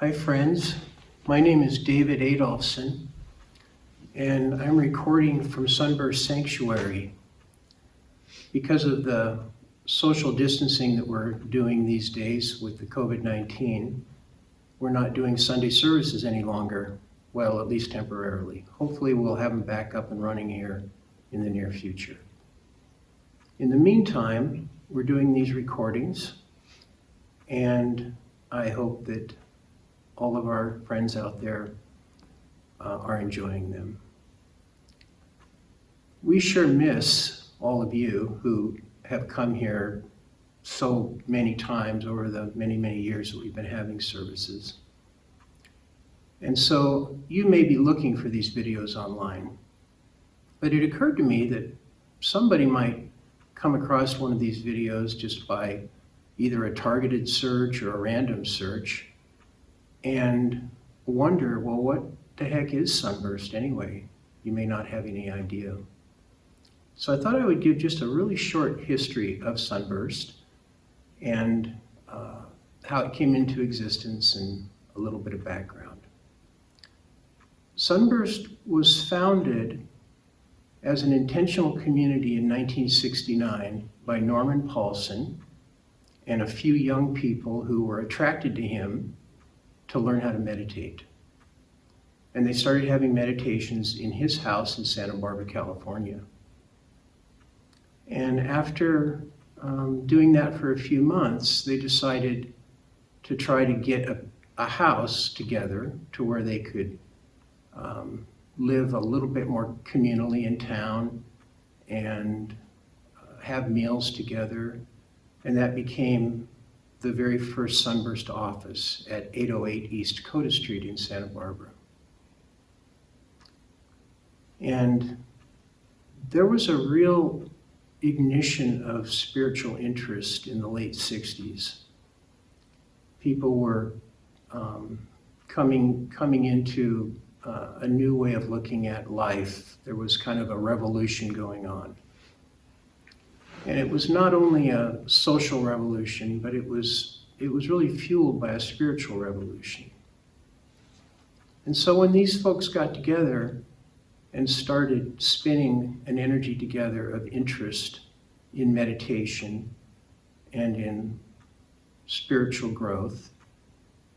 Hi friends, my name is David Adolphsen, and I'm recording from Sunburst Sanctuary. Because of the social distancing that we're doing these days with the COVID-19, we're not doing Sunday services any longer, well, at least temporarily. Hopefully we'll have them back up and running here in the near future. In the meantime, we're doing these recordings, and I hope that all of our friends out there are enjoying them. We sure miss all of you who have come here so many times over the many, many years that we've been having services. And so you may be looking for these videos online, but it occurred to me that somebody might come across one of these videos just by either a targeted search or a random search and wonder, well, what the heck is Sunburst anyway? You may not have any idea. So I thought I would give just a really short history of Sunburst and how it came into existence and a little bit of background. Sunburst was founded as an intentional community in 1969 by Norman Paulson and a few young people who were attracted to him to learn how to meditate. And they started having meditations in his house in Santa Barbara, California. And after doing that for a few months, they decided to try to get a house together to where they could live a little bit more communally in town and have meals together. And that became the very first Sunburst office at 808 East Dakota Street in Santa Barbara. And there was a real ignition of spiritual interest in the late 60s. People were coming into a new way of looking at life. There was kind of a revolution going on. And it was not only a social revolution, but it was really fueled by a spiritual revolution. And so when these folks got together and started spinning an energy together of interest in meditation and in spiritual growth,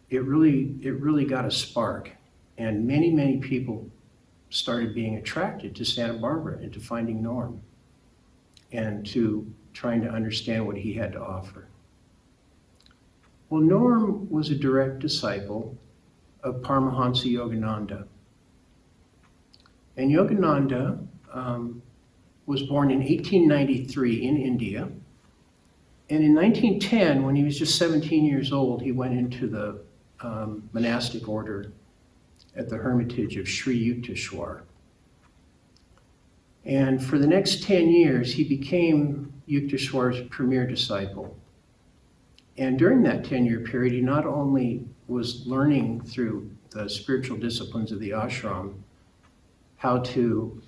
it really got a spark. And many, many people started being attracted to Santa Barbara and to finding Norm and to trying to understand what he had to offer. Well, Norm was a direct disciple of Paramahansa Yogananda. And Yogananda was born in 1893 in India. And in 1910, when he was just 17 years old, he went into the monastic order at the hermitage of Sri Yukteswar. And for the next 10 years, he became Yukteswar's premier disciple. And during that 10-year period, he not only was learning through the spiritual disciplines of the ashram how to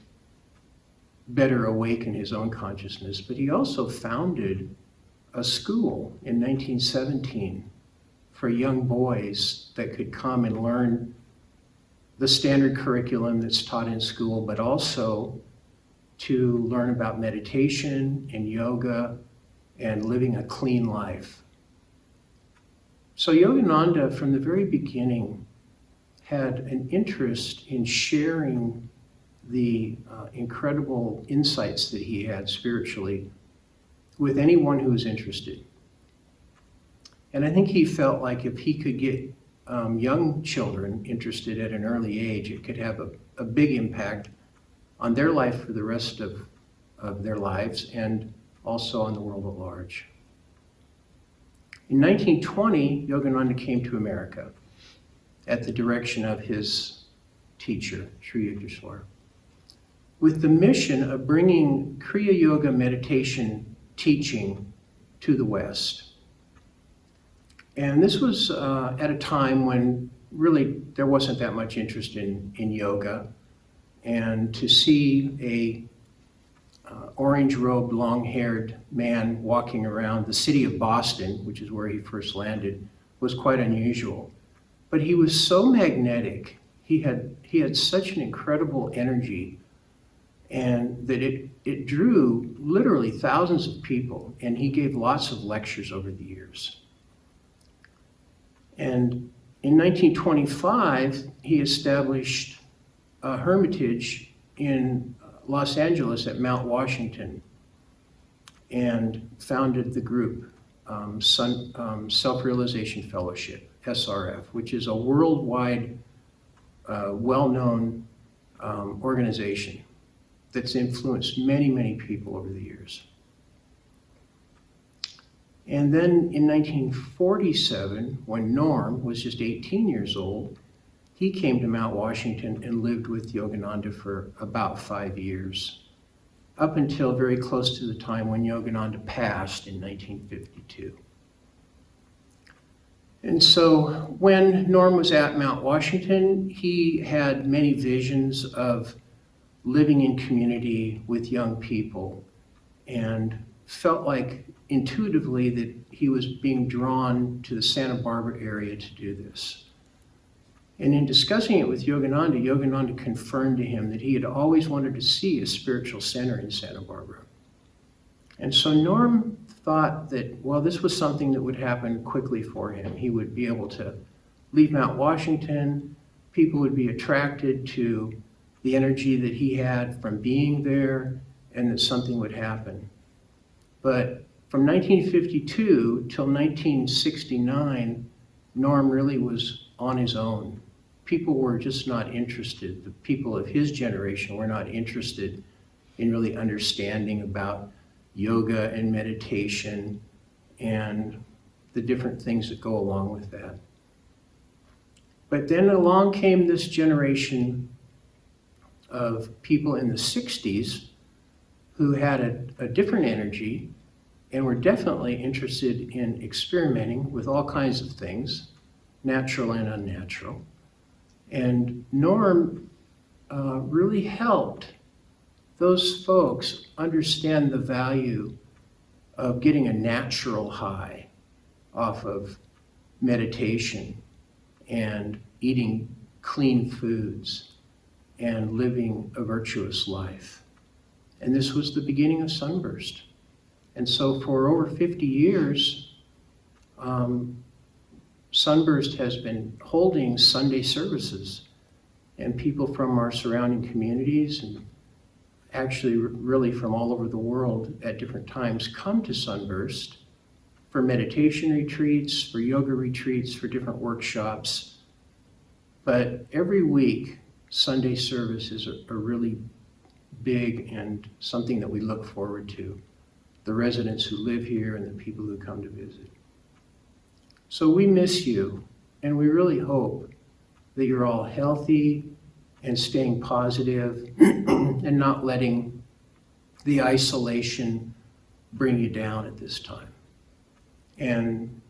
better awaken his own consciousness, but he also founded a school in 1917 for young boys that could come and learn the standard curriculum that's taught in school, but also to learn about meditation and yoga and living a clean life. So Yogananda, from the very beginning, had an interest in sharing the incredible insights that he had spiritually with anyone who was interested. And I think he felt like if he could get young children interested at an early age, it could have a big impact on their life for the rest of their lives and also on the world at large. In 1920, Yogananda came to America at the direction of his teacher, Sri Yukteswar, with the mission of bringing Kriya Yoga meditation teaching to the West. And this was at a time when really there wasn't that much interest in yoga. And to see a orange-robed, long-haired man walking around the city of Boston, which is where he first landed, was quite unusual. but he was so magnetic. He had such an incredible energy, and that it drew literally thousands of people, and he gave lots of lectures over the years. And in 1925, he established a hermitage in Los Angeles at Mount Washington and founded the group Self-Realization Fellowship, SRF, which is a worldwide, well-known organization that's influenced many, many people over the years. And then in 1947, when Norm was just 18 years old, he came to Mount Washington and lived with Yogananda for about 5 years, up until very close to the time when Yogananda passed in 1952. And so when Norm was at Mount Washington, he had many visions of living in community with young people, and felt like intuitively that he was being drawn to the Santa Barbara area to do this. And in discussing it with Yogananda, Yogananda confirmed to him that he had always wanted to see a spiritual center in Santa Barbara. And so Norm thought that, well, this was something that would happen quickly for him. He would be able to leave Mount Washington, people would be attracted to the energy that he had from being there, and that something would happen. But from 1952 till 1969, Norm really was on his own. People were just not interested. The people of his generation were not interested in really understanding about yoga and meditation and the different things that go along with that. But then along came this generation of people in the 60s who had a different energy and were definitely interested in experimenting with all kinds of things, natural and unnatural. And Norm really helped those folks understand the value of getting a natural high off of meditation and eating clean foods and living a virtuous life. And this was the beginning of Sunburst. And so for over 50 years, Sunburst has been holding Sunday services, and people from our surrounding communities, and actually really from all over the world at different times, come to Sunburst for meditation retreats, for yoga retreats, for different workshops. But every week, Sunday service is a really big and something that we look forward to, the residents who live here and the people who come to visit. So we miss you, and we really hope that you're all healthy and staying positive and not letting the isolation bring you down at this time. And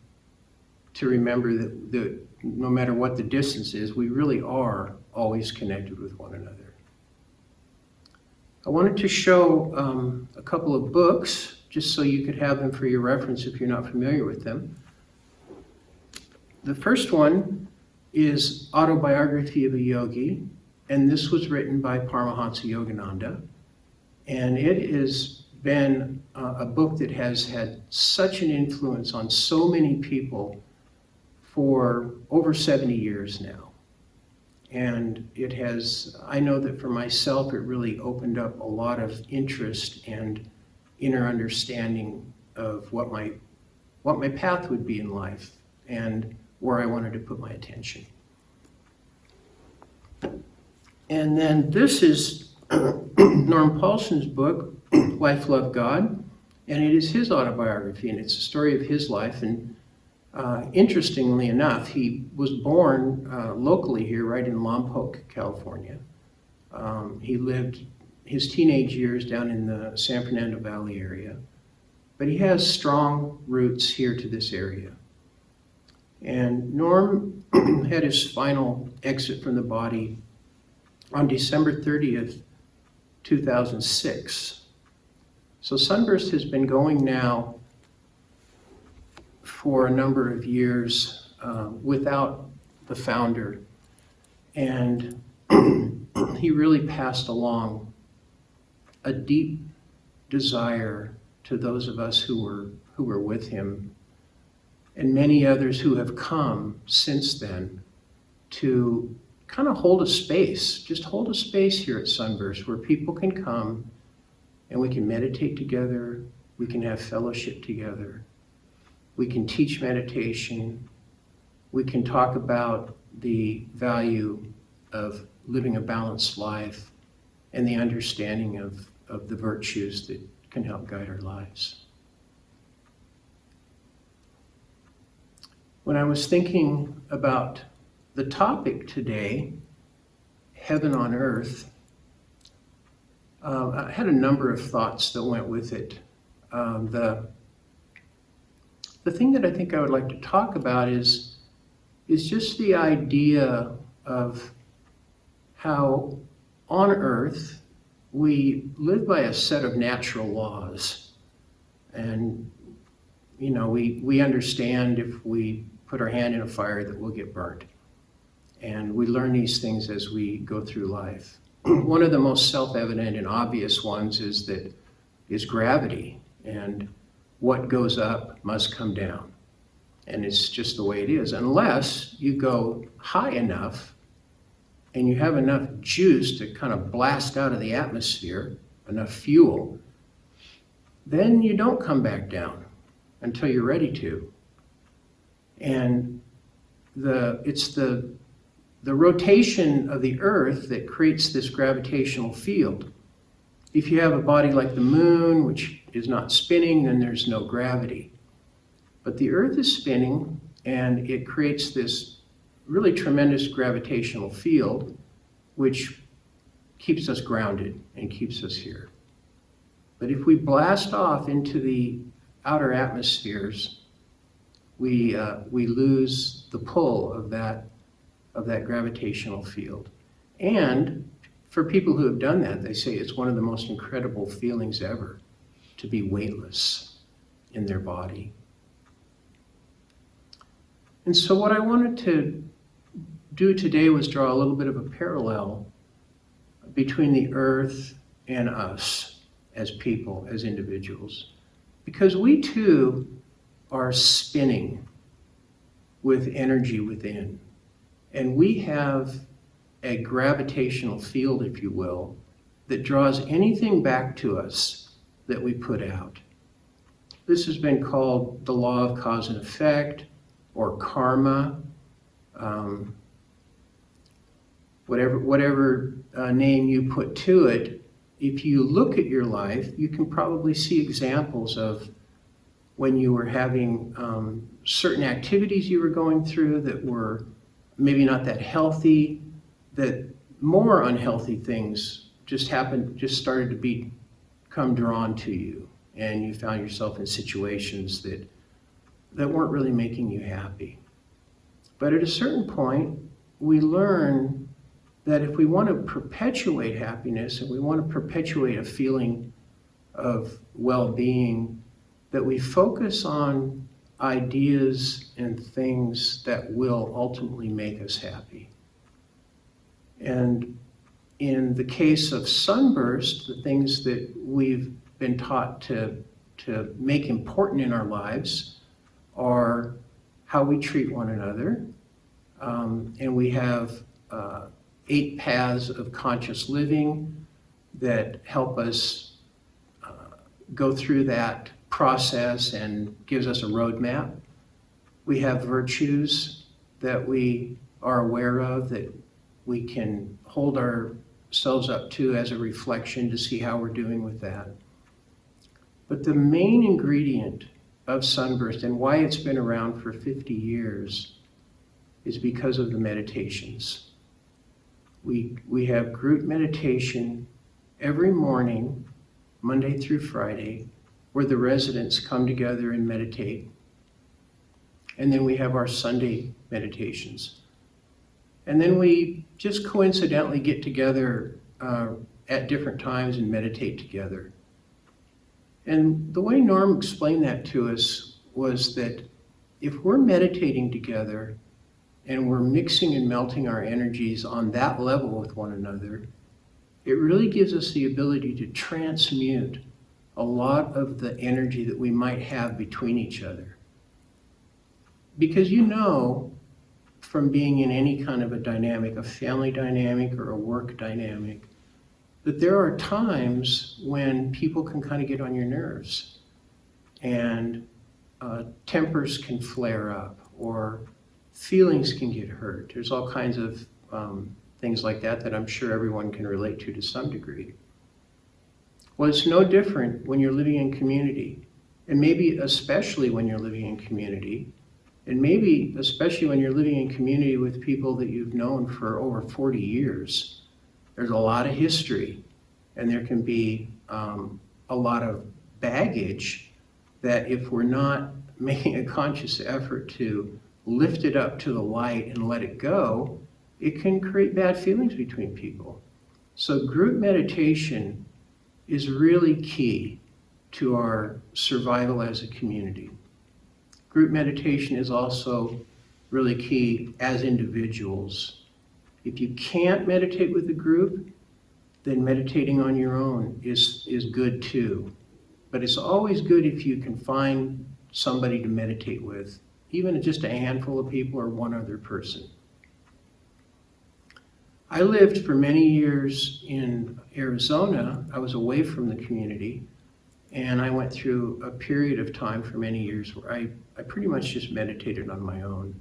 to remember that no matter what the distance is, we really are always connected with one another. I wanted to show a couple of books, just so you could have them for your reference if you're not familiar with them. The first one is Autobiography of a Yogi, and this was written by Paramahansa Yogananda. And it has been a book that has had such an influence on so many people for over 70 years now. And it has, I know that for myself, it really opened up a lot of interest and inner understanding of what my path would be in life and where I wanted to put my attention. And then this is Norm Paulson's book, Life, Love, God, and it is his autobiography, and it's a story of his life. And interestingly enough, he was born locally here, right in Lompoc, California. He lived his teenage years down in the San Fernando Valley area, but he has strong roots here to this area. And Norm had his final exit from the body on December 30th, 2006. So Sunburst has been going now for a number of years without the founder. And he really passed along a deep desire to those of us who were with him, and many others who have come since then, to kind of hold a space, just hold a space here at Sunburst where people can come and we can meditate together, we can have fellowship together, we can teach meditation, we can talk about the value of living a balanced life and the understanding of the virtues that can help guide our lives. When I was thinking about the topic today, heaven on earth, I had a number of thoughts that went with it. The thing that I think I would like to talk about is just the idea of how on earth we live by a set of natural laws. And, you know, we understand if we put our hand in a fire that we'll get burnt. And we learn these things as we go through life. One of the most self-evident and obvious ones is gravity. And what goes up must come down. And it's just the way it is. Unless you go high enough and you have enough juice to kind of blast out of the atmosphere, enough fuel, then you don't come back down until you're ready to. And it's the rotation of the earth that creates this gravitational field. If you have a body like the moon, which is not spinning, then there's no gravity. But the earth is spinning, and it creates this really tremendous gravitational field, which keeps us grounded and keeps us here. But if we blast off into the outer atmospheres, we lose the pull of that gravitational field. And for people who have done that, they say it's one of the most incredible feelings ever to be weightless in their body. And so what I wanted to do today was draw a little bit of a parallel between the earth and us as people, as individuals. Because we too are spinning with energy within. And we have a gravitational field, if you will, that draws anything back to us that we put out. This has been called the law of cause and effect, or karma, whatever name you put to it. If you look at your life, you can probably see examples of when you were having certain activities you were going through that were maybe not that healthy, that more unhealthy things just started to become drawn to you, and you found yourself in situations that weren't really making you happy. But at a certain point, we learn that if we want to perpetuate happiness and we want to perpetuate a feeling of well-being, that we focus on ideas and things that will ultimately make us happy. And in the case of Sunburst, the things that we've been taught to make important in our lives are how we treat one another. And we have 8 paths of conscious living that help us go through that process and gives us a roadmap. We have virtues that we are aware of, that we can hold ourselves up to as a reflection to see how we're doing with that. But the main ingredient of Sunburst and why it's been around for 50 years is because of the meditations. We have group meditation every morning, Monday through Friday, where the residents come together and meditate. And then we have our Sunday meditations. And then we just coincidentally get together at different times and meditate together. And the way Norm explained that to us was that if we're meditating together and we're mixing and melting our energies on that level with one another, it really gives us the ability to transmute a lot of the energy that we might have between each other. Because you know, from being in any kind of a dynamic, a family dynamic or a work dynamic, that there are times when people can kind of get on your nerves, and tempers can flare up, or feelings can get hurt. There's all kinds of things like that I'm sure everyone can relate to some degree. Well, it's no different when you're living in community, and maybe especially when you're living in community, and maybe especially when you're living in community with people that you've known for over 40 years. There's a lot of history, and there can be a lot of baggage that if we're not making a conscious effort to lift it up to the light and let it go, it can create bad feelings between people. So group meditation is really key to our survival as a community. Group meditation is also really key as individuals. If you can't meditate with a group, then meditating on your own is good too. But it's always good if you can find somebody to meditate with, even just a handful of people or one other person. I lived for many years in Arizona. I was away from the community, and I went through a period of time for many years where I pretty much just meditated on my own.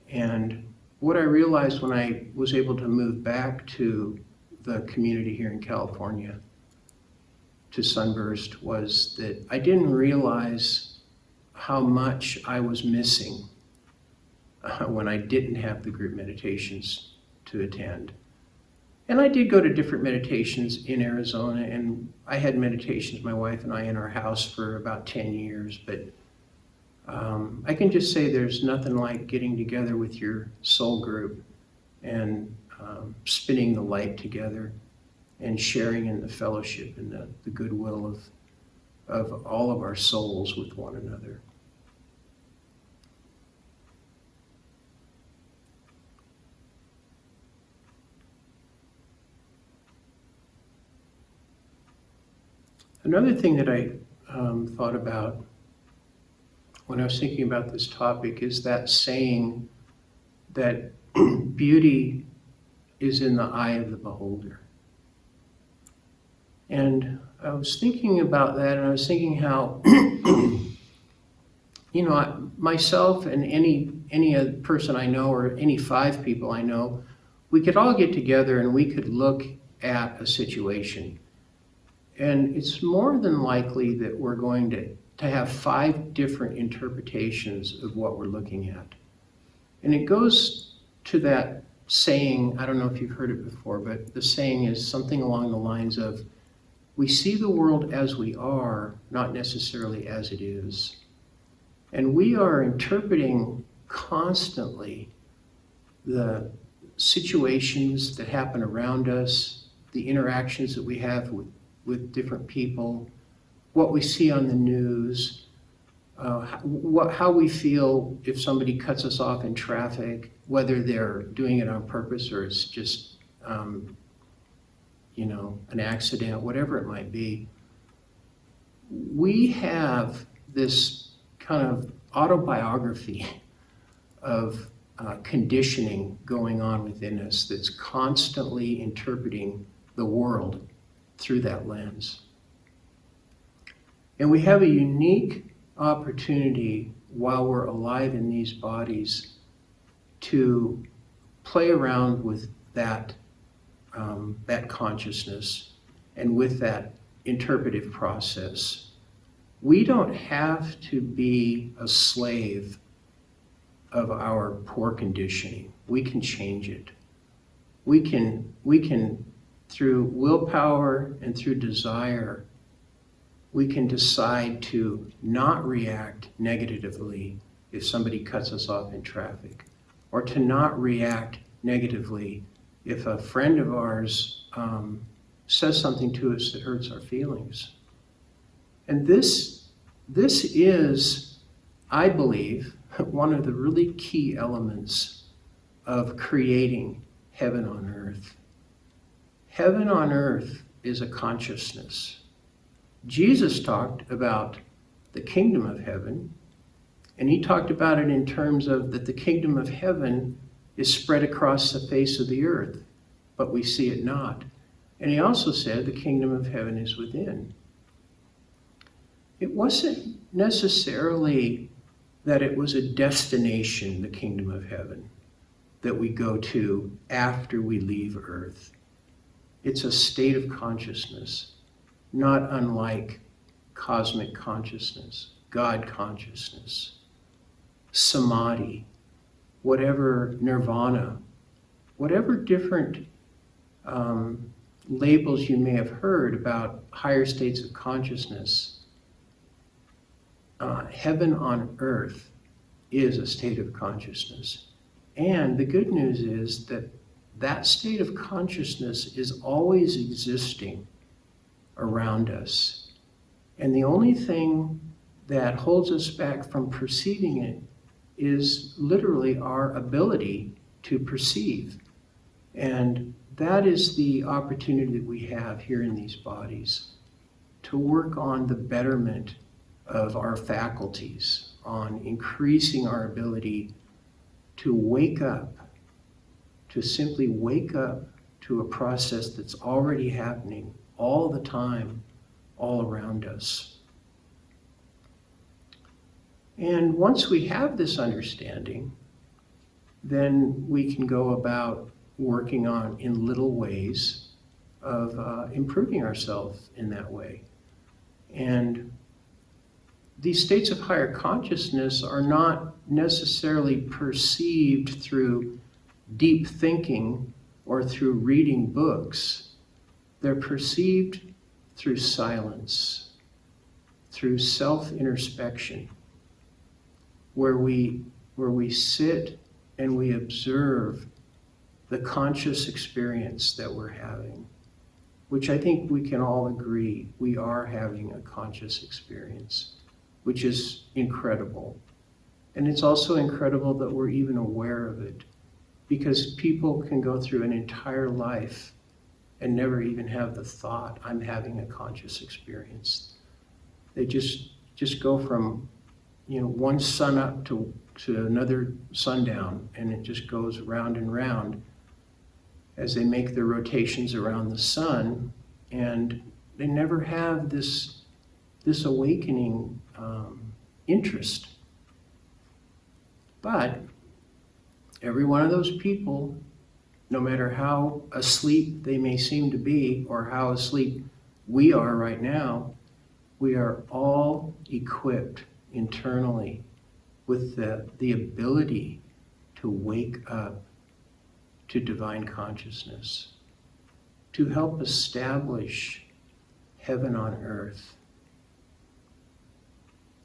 And what I realized when I was able to move back to the community here in California, to Sunburst, was that I didn't realize how much I was missing when I didn't have the group meditations to attend. And I did go to different meditations in Arizona, and I had meditations, my wife and I, in our house for about 10 years, but I can just say there's nothing like getting together with your soul group and spinning the light together and sharing in the fellowship and the goodwill of all of our souls with one another. Another thing that I thought about when I was thinking about this topic is that saying that beauty is in the eye of the beholder. And I was thinking about that, and I was thinking how, myself and any other person I know, or any 5 people I know, we could all get together and we could look at a situation. And it's more than likely that we're going to have 5 different interpretations of what we're looking at. And it goes to that saying, I don't know if you've heard it before, but the saying is something along the lines of, we see the world as we are, not necessarily as it is. And we are interpreting constantly the situations that happen around us, the interactions that we have with different people, what we see on the news, how we feel if somebody cuts us off in traffic, whether they're doing it on purpose or it's just an accident, whatever it might be. We have this kind of autobiography of conditioning going on within us that's constantly interpreting the world through that lens. And we have a unique opportunity while we're alive in these bodies to play around with that consciousness and with that interpretive process. We don't have to be a slave of our poor conditioning. We can change it. We can through willpower and through desire, we can decide to not react negatively if somebody cuts us off in traffic, or to not react negatively if a friend of ours says something to us that hurts our feelings. And this is, I believe, one of the really key elements of creating heaven on earth. Heaven on earth is a consciousness. Jesus talked about the kingdom of heaven, and he talked about it in terms of that the kingdom of heaven is spread across the face of the earth, but we see it not. And he also said the kingdom of heaven is within. It wasn't necessarily that it was a destination, the kingdom of heaven, that we go to after we leave earth. It's a state of consciousness, not unlike cosmic consciousness, God consciousness, samadhi, whatever nirvana, whatever different labels you may have heard about higher states of consciousness. Heaven on earth is a state of consciousness. And the good news is that that state of consciousness is always existing around us. And the only thing that holds us back from perceiving it is literally our ability to perceive. And that is the opportunity that we have here in these bodies, to work on the betterment of our faculties, on increasing our ability to wake up, to simply wake up to a process that's already happening all the time, all around us. And once we have this understanding, then we can go about working on in little ways of improving ourselves in that way. And these states of higher consciousness are not necessarily perceived through deep thinking or through reading books. They're perceived through silence, through self-introspection, where we sit and we observe the conscious experience that we're having, which I think we can all agree we are having a conscious experience, which is incredible. And it's also incredible that we're even aware of it, because people can go through an entire life and never even have the thought, I'm having a conscious experience. They just go from one sun up to another sundown, and it just goes round and round as they make their rotations around the sun, and they never have this awakening interest. But every one of those people, no matter how asleep they may seem to be, or how asleep we are right now, we are all equipped internally with the ability to wake up to divine consciousness, to help establish heaven on earth.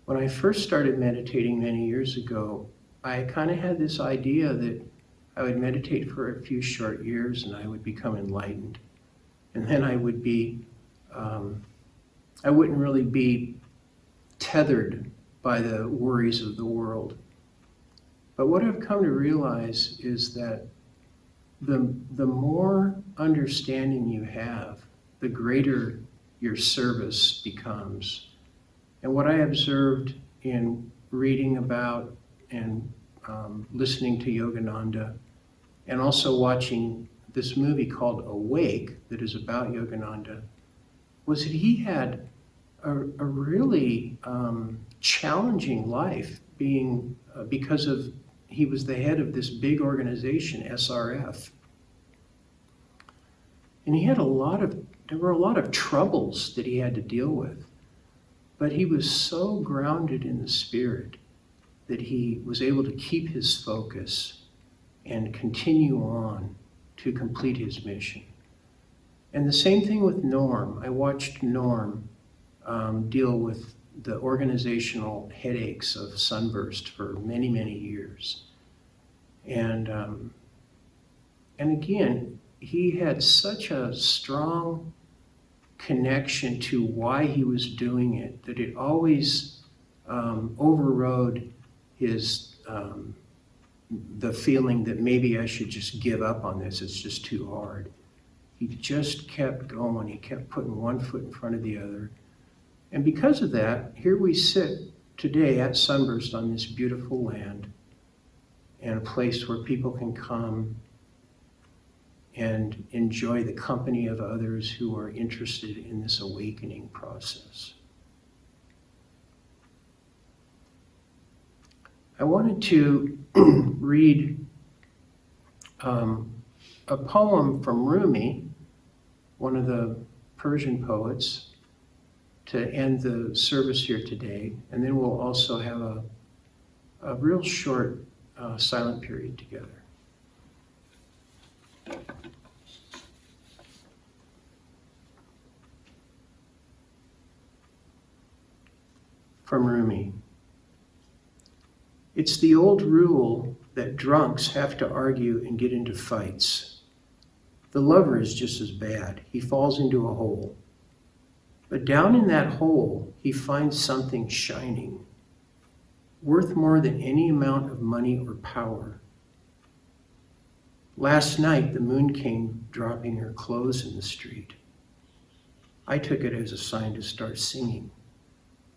When I first started meditating many years ago, I kind of had this idea that I would meditate for a few short years and I would become enlightened. And then I would be, I wouldn't really be tethered by the worries of the world. But what I've come to realize is that the more understanding you have, the greater your service becomes. And what I observed in reading about and listening to Yogananda, and also watching this movie called Awake that is about Yogananda, was that he had a really challenging life, being because of he was the head of this big organization, SRF. And he had there were a lot of troubles that he had to deal with. But he was so grounded in the spirit that he was able to keep his focus and continue on to complete his mission. And the same thing with Norm. I watched Norm deal with the organizational headaches of Sunburst for many, many years. And again, he had such a strong connection to why he was doing it that it always overrode his the feeling that maybe I should just give up on this, it's just too hard. He just kept going. He kept putting one foot in front of the other. And because of that, here we sit today at Sunburst on this beautiful land, and a place where people can come and enjoy the company of others who are interested in this awakening process. I wanted to read a poem from Rumi, one of the Persian poets, to end the service here today, and then we'll also have a real short silent period together. From Rumi. It's the old rule that drunks have to argue and get into fights. The lover is just as bad. He falls into a hole. But down in that hole, he finds something shining, worth more than any amount of money or power. Last night, the moon came dropping her clothes in the street. I took it as a sign to start singing,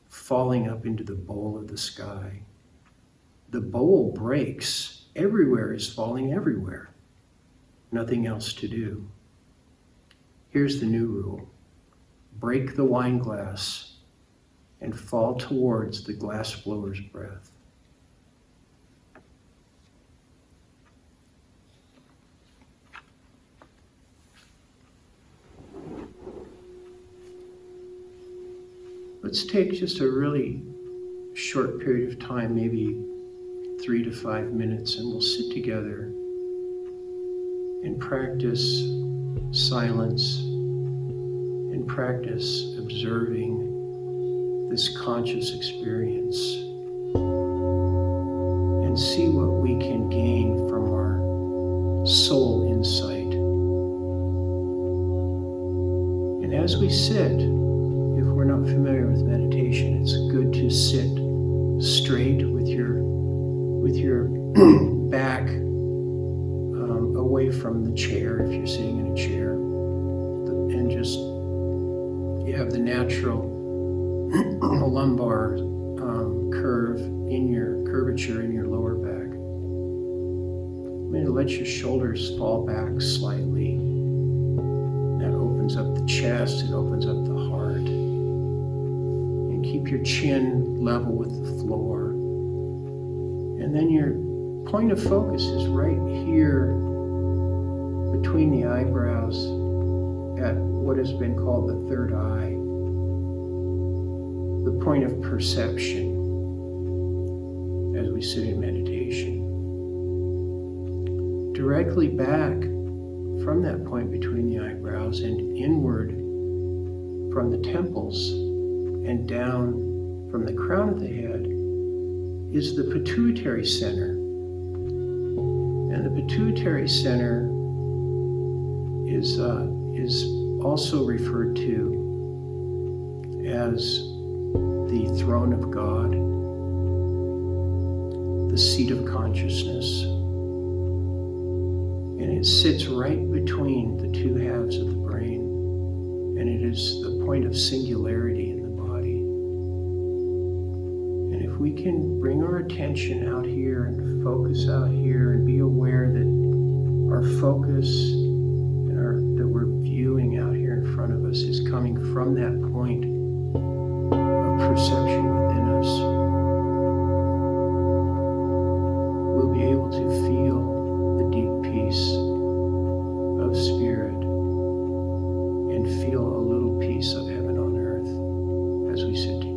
falling up into the bowl of the sky. The bowl breaks. Everywhere is falling everywhere. Nothing else to do. Here's the new rule. Break the wine glass and fall towards the glass blower's breath. Let's take just a really short period of time, maybe 3 to 5 minutes, and we'll sit together and practice silence and practice observing this conscious experience and see what we can gain from our soul insight. And as we sit, if we're not familiar with meditation, it's good to sit straight with your back away from the chair if you're sitting in a chair, and just you have the natural lumbar curvature in your lower back. Maybe let your shoulders fall back slightly. That opens up the chest, it opens up the heart. And keep your chin level with the floor. And then your point of focus is right here between the eyebrows at what has been called the third eye, the point of perception as we sit in meditation. Directly back from that point between the eyebrows and inward from the temples and down from the crown of the head is the pituitary center. And the pituitary center is also referred to as the throne of God, the seat of consciousness. And it sits right between the two halves of the brain, and it is the point of singularity in the body. And if we can bring our attention out here and focus out here and be aware that our focus and that we're viewing out here in front of us is coming from that point of perception within us, we'll be able to feel the deep peace of spirit and feel a little piece of heaven on earth as we sit together.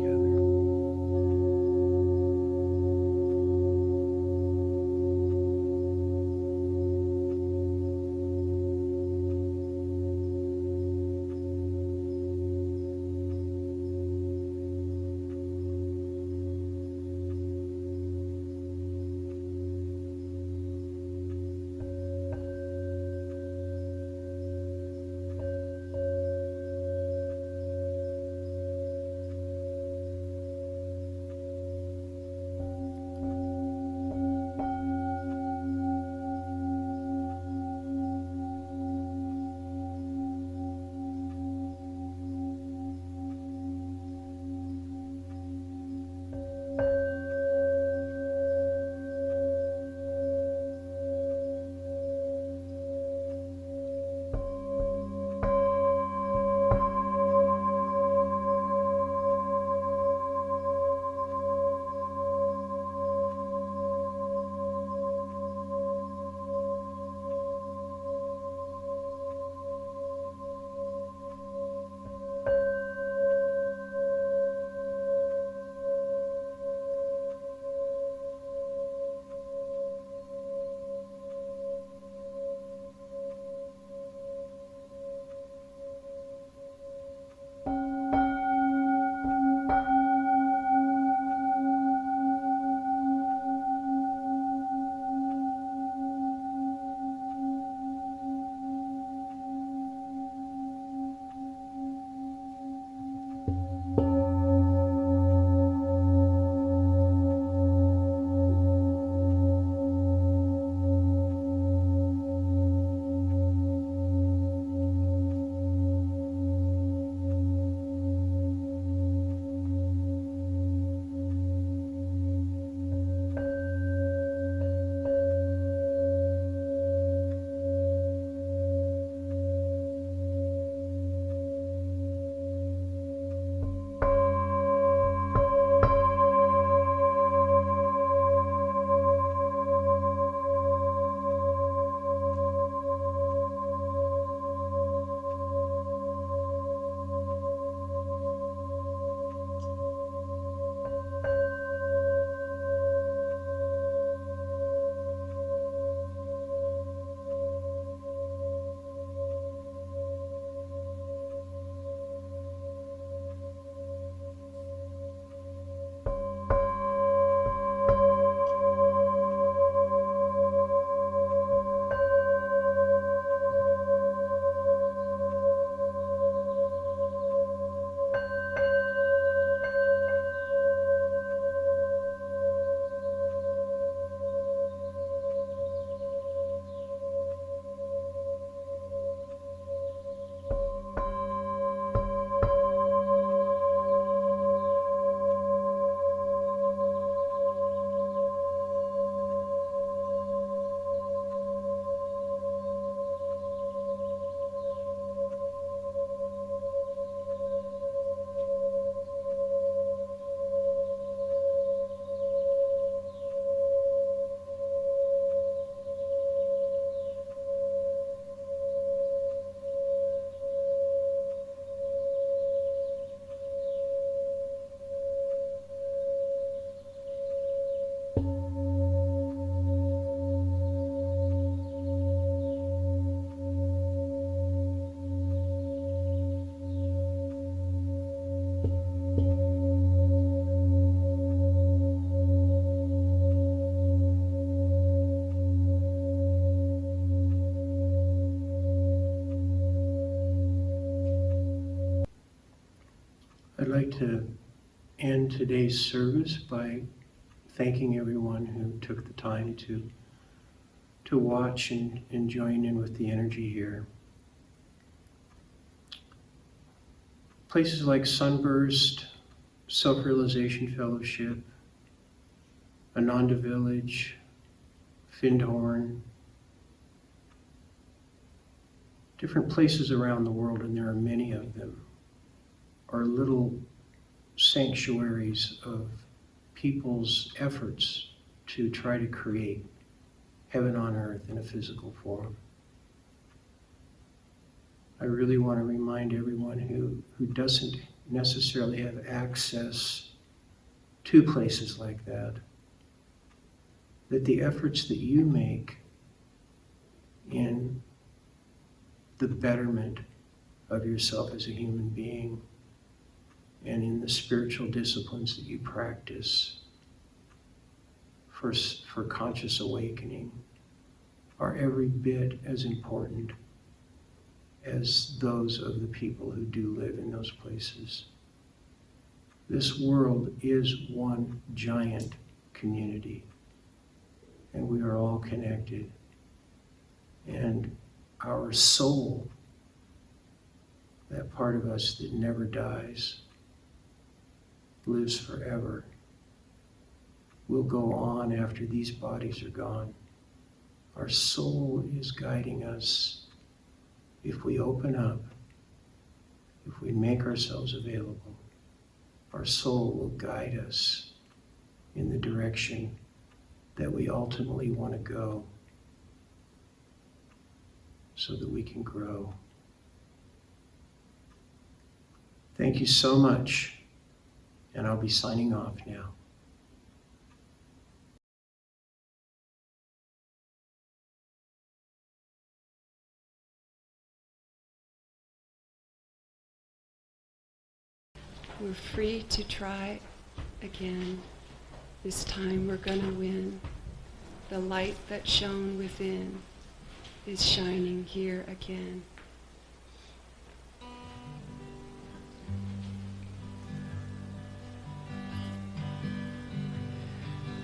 I'd like to end today's service by thanking everyone who took the time to watch and join in with the energy here. Places like Sunburst, Self-Realization Fellowship, Ananda Village, Findhorn, different places around the world, and there are many of them, are little sanctuaries of people's efforts to try to create heaven on earth in a physical form. I really want to remind everyone who doesn't necessarily have access to places like that the efforts that you make in the betterment of yourself as a human being and in the spiritual disciplines that you practice for conscious awakening are every bit as important as those of the people who do live in those places. This world is one giant community, and we are all connected. And our soul, that part of us that never dies, lives forever, will go on after these bodies are gone. Our soul is guiding us. If we open up, if we make ourselves available, our soul will guide us in the direction that we ultimately want to go so that we can grow. Thank you so much, and I'll be signing off now. We're free to try again. This time we're going to win. The light that shone within is shining here again.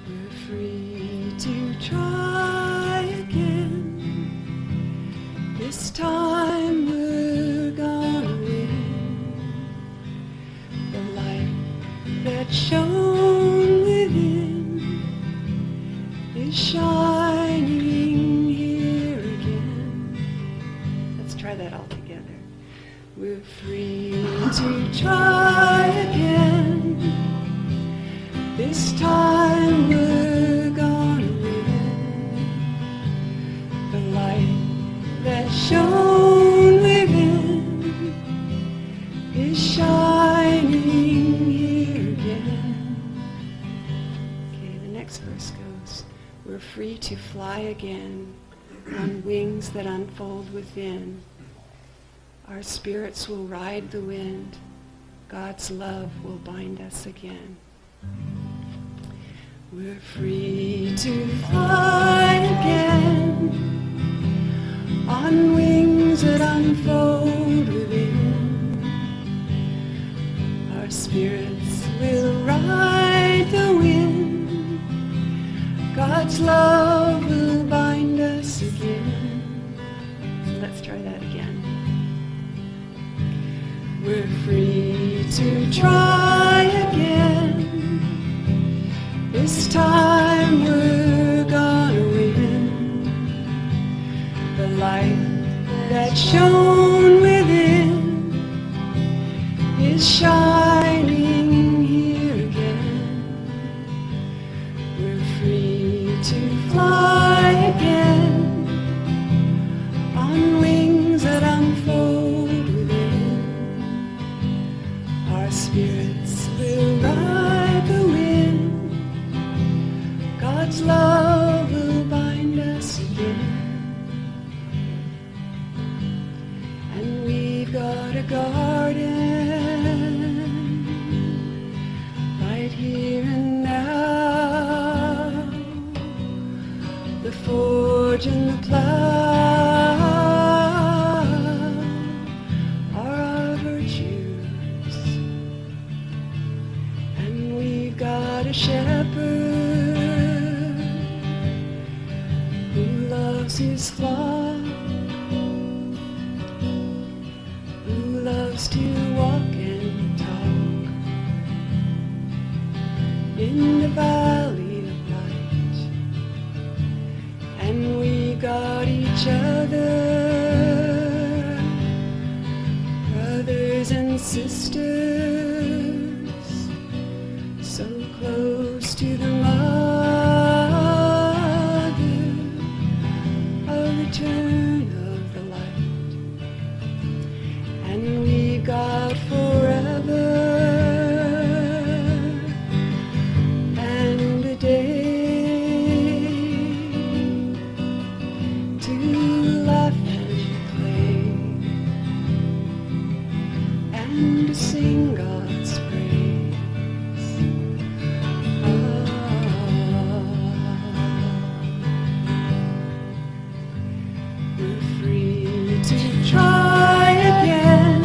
We're free to try again. This time we're gonna win. The light that shone within is shining here again. Let's try that all together. We're free to try again. This time we're gonna win. The light that shone within is shining here again. Okay, the next verse goes, we're free to fly again on wings that unfold within. Our spirits will ride the wind. God's love will bind us again. We're free to fly again on wings that unfold within. Our spirits will ride the wind. God's love will bind us again. Let's try that again. We're free to try again. This time we're gonna win. The light that shone within is shining here again. We're free to fly again on wings that unfold within. Our spirits will ride the wind. God's love will bind us again. And we've got a garden shepherd who loves his flock, who loves to walk and talk in the valley of light. And we got each other, brothers and sisters, so close to the mother of return of the light. And we got forever and a day to laugh and play and to sing God's praise. We're free to try again.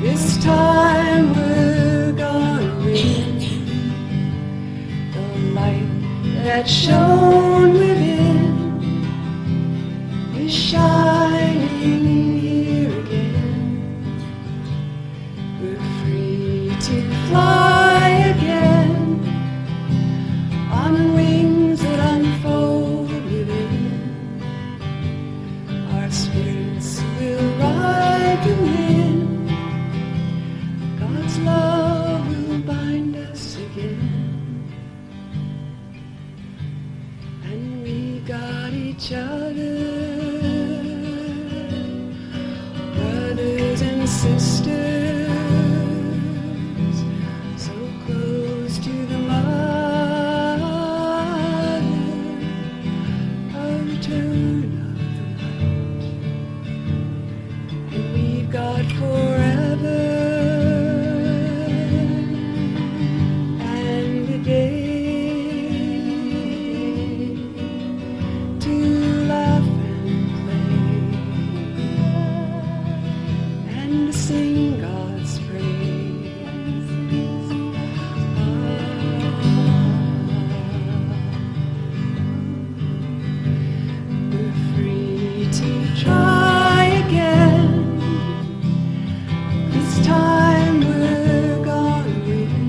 This time we're gonna win. The light that shone within is shining here again. We're free to fly again on wings that unfold within. Our spirits will ride the wind. God's love will bind us again. And we got each other, brothers and sisters, so close to the mother of return of the light. And we've got forever and a day to laugh and play and to sing God's praise. We're free to try again. This time we're gonna win.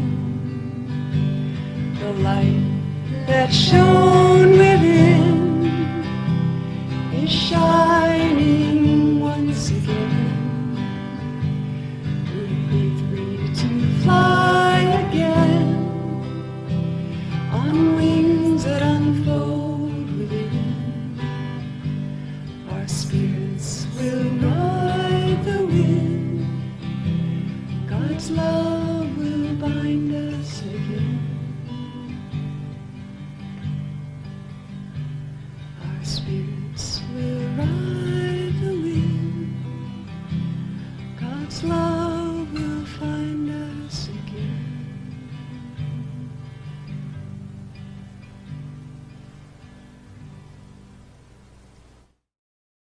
The light that shone